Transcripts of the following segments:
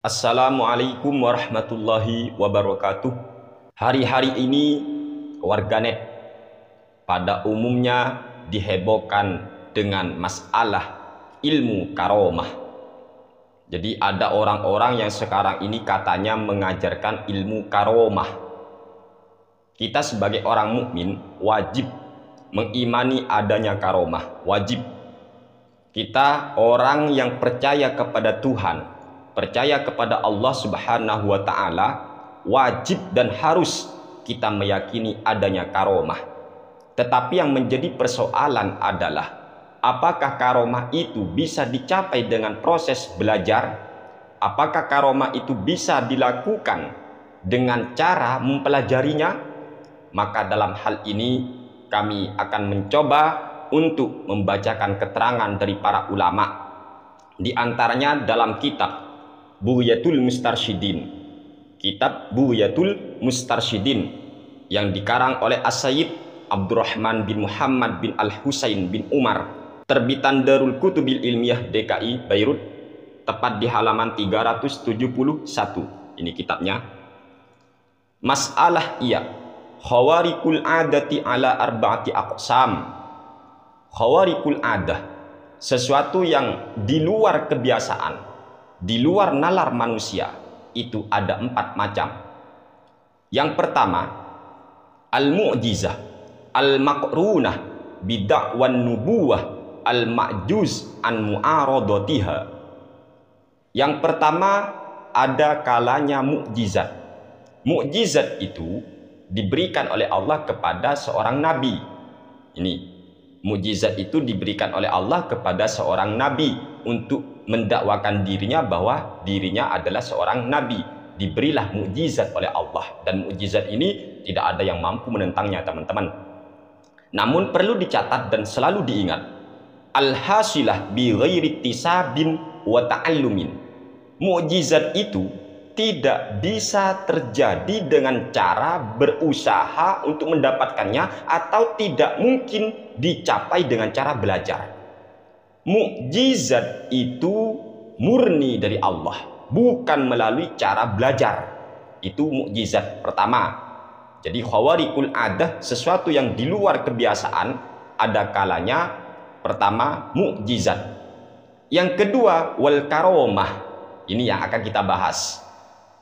Assalamualaikum warahmatullahi wabarakatuh. Hari-hari ini warganet pada umumnya dihebohkan dengan masalah ilmu karomah. Jadi ada orang-orang yang sekarang ini katanya mengajarkan ilmu karomah. Kita sebagai orang mukmin wajib mengimani adanya karomah, wajib. Kita orang yang percaya kepada Tuhan, percaya kepada Allah Subhanahu wa Ta'ala, wajib dan harus kita meyakini adanya karomah. Tetapi yang menjadi persoalan adalah apakah karomah itu bisa dicapai dengan proses belajar? Apakah karomah itu bisa dilakukan dengan cara mempelajarinya? Maka dalam hal ini kami akan mencoba untuk membacakan keterangan dari para ulama. Di antaranya dalam kitab Bughyatul Mustarsyidin, kitab Bughyatul Mustarsyidin yang dikarang oleh As-Sayyid Abdurrahman bin Muhammad bin Al-Husain bin Umar, terbitan Darul Kutubil Ilmiah DKI Beirut, tepat di halaman 371. Ini kitabnya. Masalah iya khawarikul adati ala arba'ati aqsam. Khawarikul adah, sesuatu yang di luar kebiasaan, di luar nalar manusia, itu ada 4 macam. Yang pertama, al-mu'jizah, al-maqrunah bid'awan nubuwah, al-ma'juz an mu'aradatiha. Yang pertama, ada kalanya mukjizat. Mukjizat itu diberikan oleh Allah kepada seorang nabi. Ini mukjizat itu diberikan oleh Allah kepada seorang nabi untuk mendakwakan dirinya bahwa dirinya adalah seorang nabi. Diberilah mukjizat oleh Allah, dan mukjizat ini tidak ada yang mampu menentangnya, teman-teman. Namun perlu dicatat dan selalu diingat, al-hasilah bi ghairi tisabin wa ta'allumin. Mukjizat itu tidak bisa terjadi dengan cara berusaha untuk mendapatkannya, atau tidak mungkin dicapai dengan cara belajar. Mukjizat itu murni dari Allah, bukan melalui cara belajar. Itu mukjizat pertama. Jadi khawarikul adah, sesuatu yang di luar kebiasaan, ada kalanya pertama mukjizat. Yang kedua wal karomah. Ini yang akan kita bahas.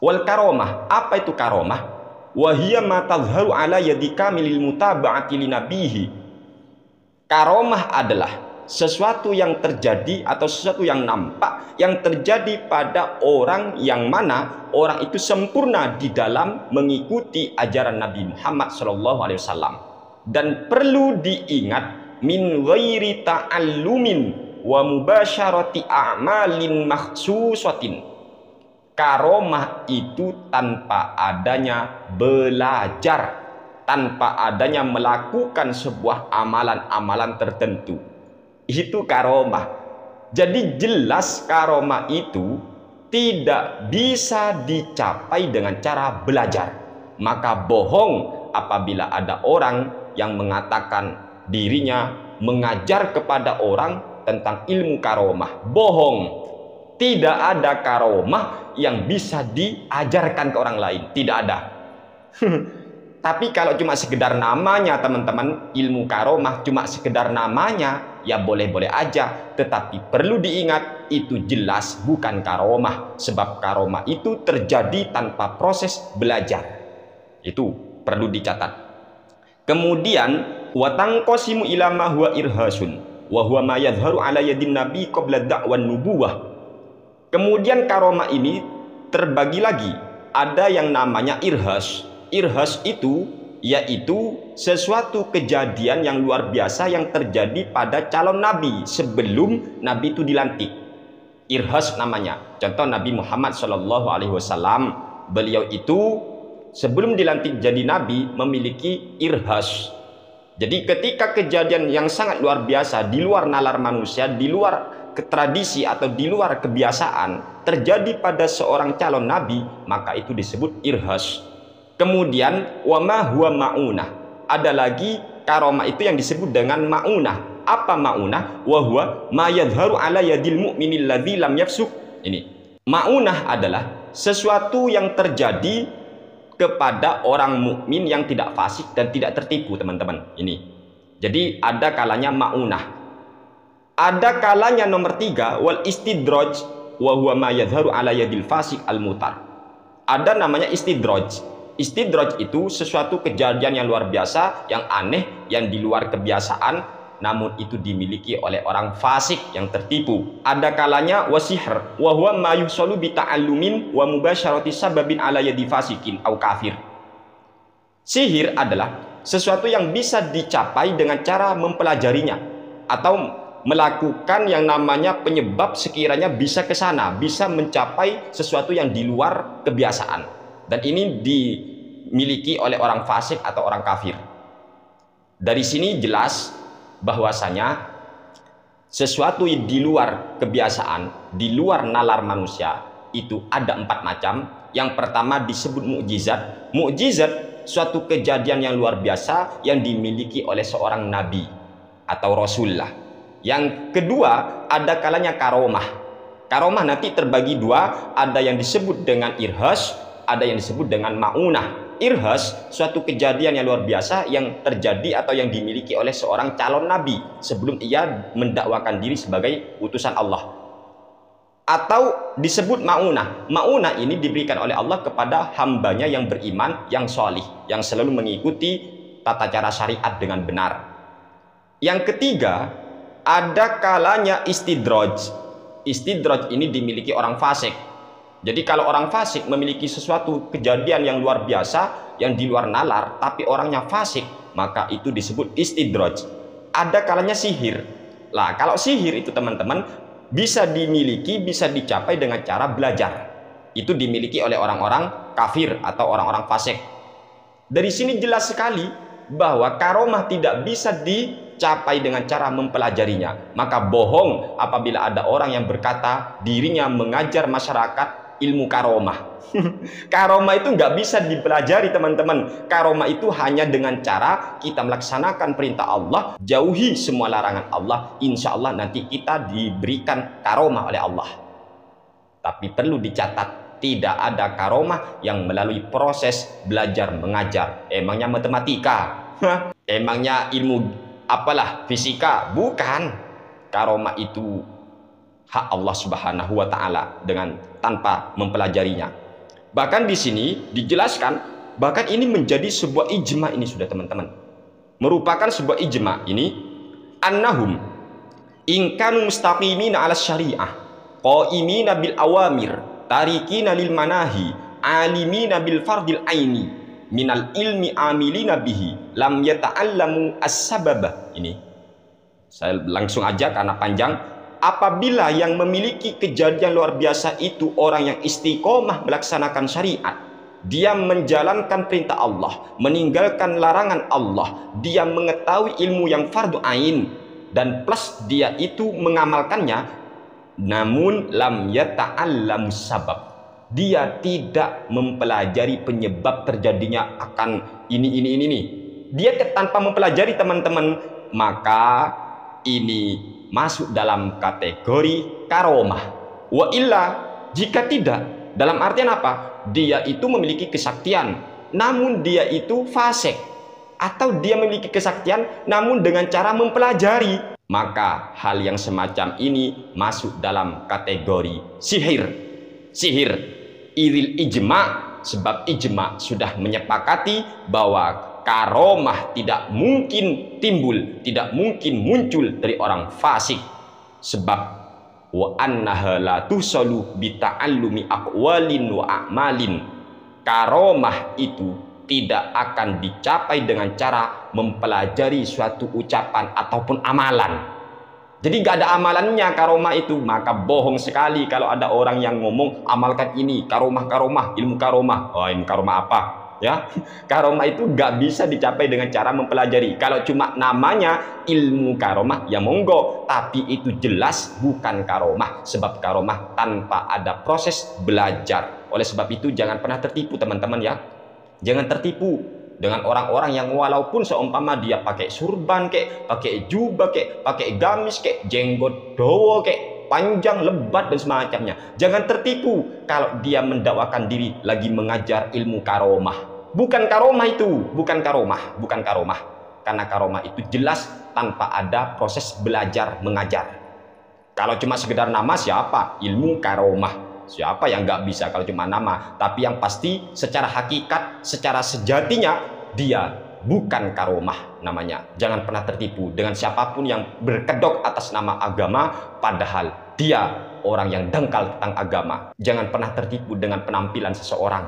Wal karomah, apa itu karomah? Wahiyya ma tadhharu ala yadi kamilil mutaba'ati li nabihi. Karomah adalah sesuatu yang terjadi atau sesuatu yang nampak, yang terjadi pada orang yang mana orang itu sempurna di dalam mengikuti ajaran Nabi Muhammad SAW. Dan perlu diingat, min ghairi ta'allumin wa mubasyarati a'malin makhsusatin. Karomah itu tanpa adanya belajar, tanpa adanya melakukan sebuah amalan-amalan tertentu. Itu karomah. Jadi jelas karomah itu tidak bisa dicapai dengan cara belajar. Maka bohong apabila ada orang yang mengatakan dirinya mengajar kepada orang tentang ilmu karomah. Bohong. Tidak ada karomah yang bisa diajarkan ke orang lain. Tidak ada. Tapi kalau cuma sekedar namanya, teman-teman, ilmu karomah cuma sekedar namanya, ya boleh-boleh aja. Tetapi perlu diingat, itu jelas bukan karomah. Sebab karomah itu terjadi tanpa proses belajar. Itu perlu dicatat. Kemudian, watangqasimu ila ma huwa irhasun wa huwa ma yadhharu ala yadin nabi qabla da'wan nubuwah. Kemudian karomah ini terbagi lagi. Ada yang namanya irhas. Irhas itu yaitu sesuatu kejadian yang luar biasa yang terjadi pada calon nabi sebelum nabi itu dilantik. Irhas namanya. Contoh Nabi Muhammad SAW, beliau itu sebelum dilantik jadi nabi memiliki irhas. Jadi ketika kejadian yang sangat luar biasa, di luar nalar manusia, di luar tradisi atau di luar kebiasaan terjadi pada seorang calon nabi, maka itu disebut irhas. Kemudian wama huwa ma'unah, ada lagi karomah itu yang disebut dengan ma'unah. Apa ma'unah? Wa huwa ma yadhharu ala yadil mu'minil ladzi lam yafsuk. Ini Ma'unah adalah sesuatu yang terjadi kepada orang mukmin yang tidak fasik dan tidak tertipu, teman-teman. Ini. Jadi ada kalanya ma'unah. Ada kalanya nomor 3, wal istidraj wa huwa ma yadhharu ala yadil fasik al mutar. Ada namanya istidraj. Istidraj itu sesuatu kejadian yang luar biasa, yang aneh, yang di luar kebiasaan, namun itu dimiliki oleh orang fasik yang tertipu. Ada kalanya wasihr wa huwa ma yuhsalu bi ta'allumin wa mubasyarati sababin ala yadi fasikin au kafir. Sihir adalah sesuatu yang bisa dicapai dengan cara mempelajarinya atau melakukan yang namanya penyebab sekiranya bisa ke sana, bisa mencapai sesuatu yang di luar kebiasaan. Dan ini dimiliki oleh orang fasik atau orang kafir. Dari sini jelas bahwasanya sesuatu di luar kebiasaan, di luar nalar manusia, itu ada 4 macam. Yang pertama disebut mukjizat. Mukjizat suatu kejadian yang luar biasa yang dimiliki oleh seorang nabi atau rasulullah. Yang kedua ada kalanya karomah. Karomah nanti terbagi 2, ada yang disebut dengan irhas, ada yang disebut dengan ma'unah. Irhas suatu kejadian yang luar biasa yang terjadi atau yang dimiliki oleh seorang calon nabi sebelum ia mendakwakan diri sebagai utusan Allah. Atau disebut ma'unah. Ma'unah ini diberikan oleh Allah kepada hambanya yang beriman, yang solih, yang selalu mengikuti tata cara syariat dengan benar. Yang ketiga ada kalanya istidraj. Istidraj ini dimiliki orang fasik. Jadi kalau orang fasik memiliki sesuatu kejadian yang luar biasa, yang di luar nalar, tapi orangnya fasik, maka itu disebut istidraj. Ada kalanya sihir. Lah, kalau sihir itu teman-teman bisa dimiliki, bisa dicapai dengan cara belajar. Itu dimiliki oleh orang-orang kafir atau orang-orang fasik. Dari sini jelas sekali bahwa karomah tidak bisa dicapai dengan cara mempelajarinya. Maka bohong apabila ada orang yang berkata dirinya mengajar masyarakat ilmu karomah. Karomah itu nggak bisa dipelajari, teman-teman. Karomah itu hanya dengan cara kita melaksanakan perintah Allah, jauhi semua larangan Allah, insya Allah nanti kita diberikan karomah oleh Allah. Tapi perlu dicatat, tidak ada karomah yang melalui proses belajar mengajar. Emangnya matematika? Emangnya ilmu apalah, fisika? Bukan. Karomah itu hak Allah Subhanahu wa taala dengan tanpa mempelajarinya. Bahkan di sini dijelaskan, bahkan ini menjadi sebuah ijma ini sudah teman-teman. Merupakan sebuah ijma ini, annahum in kanu mustaqimina 'ala syariah, qaimina bil awamir, tarikina lil manahi, alimina bil fardil aini, minal ilmi amilina bihi, lam yata'allamu as-sababa. Ini saya langsung aja karena panjang. Apabila yang memiliki kejadian luar biasa itu orang yang istiqomah melaksanakan syariat, dia menjalankan perintah Allah, meninggalkan larangan Allah, dia mengetahui ilmu yang fardu ain, dan plus dia itu mengamalkannya, namun lam yata'allamu sabab, dia tidak mempelajari penyebab terjadinya akan ini. Dia tanpa mempelajari, teman-teman, maka ini masuk dalam kategori karomah. Wa illa, jika tidak, dalam artian apa? Dia itu memiliki kesaktian, namun dia itu fasik, atau dia memiliki kesaktian namun dengan cara mempelajari, maka hal yang semacam ini masuk dalam kategori sihir. Sihir iril ijma, sebab ijma sudah menyepakati bahwa karomah tidak mungkin timbul, tidak mungkin muncul dari orang fasik. Sebab wa annaha la tusalu bi ta'allumi aqwalin wa a'malin. Karomah itu tidak akan dicapai dengan cara mempelajari suatu ucapan ataupun amalan. Jadi gak ada amalannya karomah itu. Maka bohong sekali kalau ada orang yang ngomong amalkan ini, karomah, ilmu karomah. Oh, ilmu karomah apa? Ya, karomah itu gak bisa dicapai dengan cara mempelajari. Kalau cuma namanya ilmu karomah, ya monggo, tapi itu jelas bukan karomah, sebab karomah tanpa ada proses belajar. Oleh sebab itu jangan pernah tertipu, teman-teman ya. Jangan tertipu dengan orang-orang yang walaupun seumpama dia pakai surban kek, pakai jubah kek, pakai gamis kek, jenggot dowo kek, panjang, lebat dan semacamnya. Jangan tertipu kalau dia mendakwakan diri lagi mengajar ilmu karomah. Bukan karomah itu, bukan karomah, bukan karomah. Karena karomah itu jelas tanpa ada proses belajar mengajar. Kalau cuma sekedar nama, siapa? Ilmu karomah. Siapa yang nggak bisa kalau cuma nama? Tapi yang pasti secara hakikat, secara sejatinya dia bukan karomah namanya. Jangan pernah tertipu dengan siapapun yang berkedok atas nama agama padahal dia orang yang dangkal tentang agama. Jangan pernah tertipu dengan penampilan seseorang.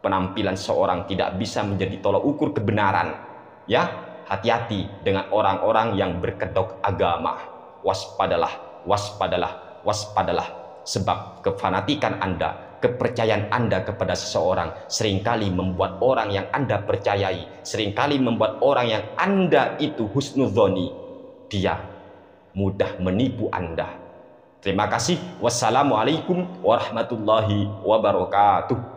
Penampilan seseorang tidak bisa menjadi tolak ukur kebenaran. Ya, hati-hati dengan orang-orang yang berkedok agama. Waspadalah, waspadalah, waspadalah. Sebab kefanatikan Anda, kepercayaan Anda kepada seseorang seringkali membuat orang yang Anda percayai, seringkali membuat orang yang Anda itu husnudzoni, dia mudah menipu Anda. Terima kasih. Wassalamualaikum warahmatullahi wabarakatuh.